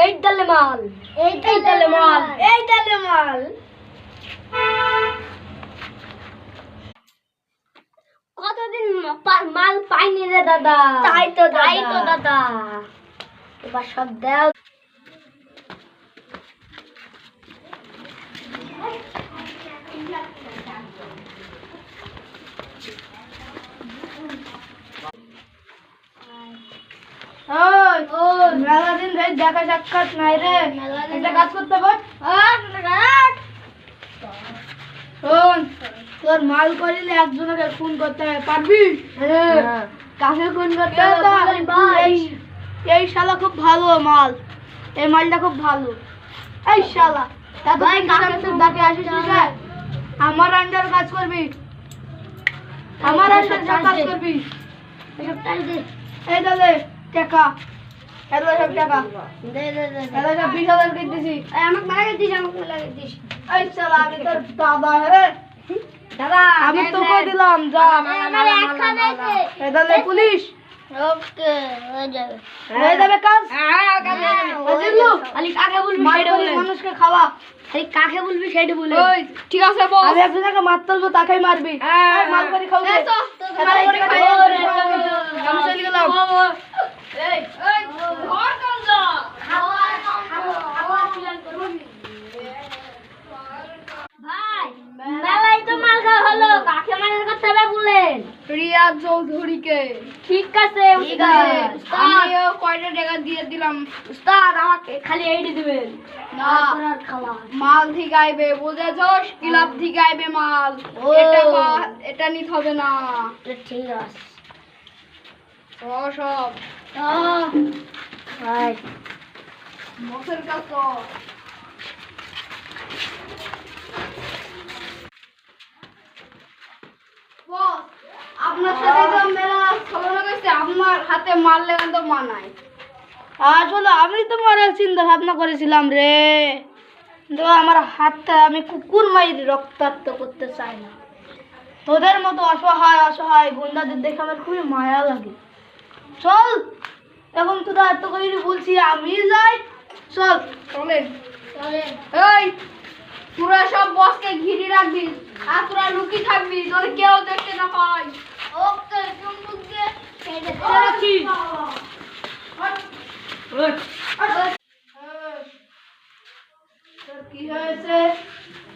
এই ডালে মাল, এই ডালে মাল, এই ডালে মাল। কতদিন মাল পাইনি রে দাদা। তাই তো দাদা, এবার সব দাও। মেলা দিন ধরে দেখা সাক্ষাৎ নাই রে, একটা কাজ করতে পার। শোন, তোর মাল করিলে একজনকে খুন করতে হবে, পারবি? কাকে খুন করতে হবে? এই শালা খুব ভালো মাল, এই মালটা খুব ভালো। এই শালা ডাকে আসিস না, আমার আন্ডার কাজ করবি, আমার আন্ডার কাজ করবি। এই দাদা টাকা, এত সব টাকা দে দে দে, এত সব 20,000 করে দিছি। আমাকে লাগে দিস, আমাকে লাগে দিস। এই শালা আমি তোর দাদা হে দাদা, আমি তোকে দিলাম, যা। আমার একখানে আছে। এই দাদা পুলিশ। ওকে, হয়ে যাবে কাজ। হ্যাঁ, কাজ হয়ে যাবে। বুঝলু? আলি কাকে বলবি সেটা বল, মানুষকে খাওয়া। আলি কাকে বলবি সেটা বল। ওই ঠিক আছে বস, আমি একজনকে মারতে বলবো, তাকেই মারবি। এই মাল করে খাও। এই তো মাল করে খাও। আমি চলে গেলাম। এই এই ঘর কোন যা, খাওয়া প্ল্যান করব। ভাই মেলাই তো মাল খাওয়া হলো, কাকে মারার কথা বলেন? রিয়াজ চৌধুরীকে। ঠিক আছে উস্তাদ, আমিও কয়টা টাকা দিয়ে দিলাম। উস্তাদ আমাকে খালি এইটি দিবেন না, আপনার খাওয়া মাল থেকে আইবে, বুঝেছস? ক্লাব থেকে আইবে মাল, এটা নিতে হবে না। ঠিক আছে সব ভাই মসের কাছ। আপনার সাথে তো মেলা ছলনা করছে, আপনার হাতে মারলে তো মানায়। আসলে আমি তো মারার চিন্তা ভাবনা করেছিলাম রে, কিন্তু আমার হাতটা আমি কুকুর মাইরি রক্তাক্ত করতে চাই না। তোদের মতো অসহায় অসহায় গুন্ডাদের দেখে আমার খুবই মায়া লাগে। চল এখন তোরা এত করে বলছি, আমি যাই। চল চলেন চলেন। এই তোরা সব বসকে ঘিরে রাখবি, আর তোরা লুকি থাকবি, তোর কেউ দেখতে না পায়। ওকে চুম্বক দিয়ে রাখি। কি হয়েছে?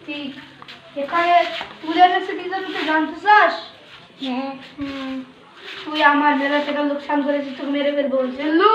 ঠিক এখানে তুলে এনেছে কি জন্য তুই জানতে চাস? তুই আমার মেলা টাকা লোকসান করেছিস, তোকে মেরে ফেলবো।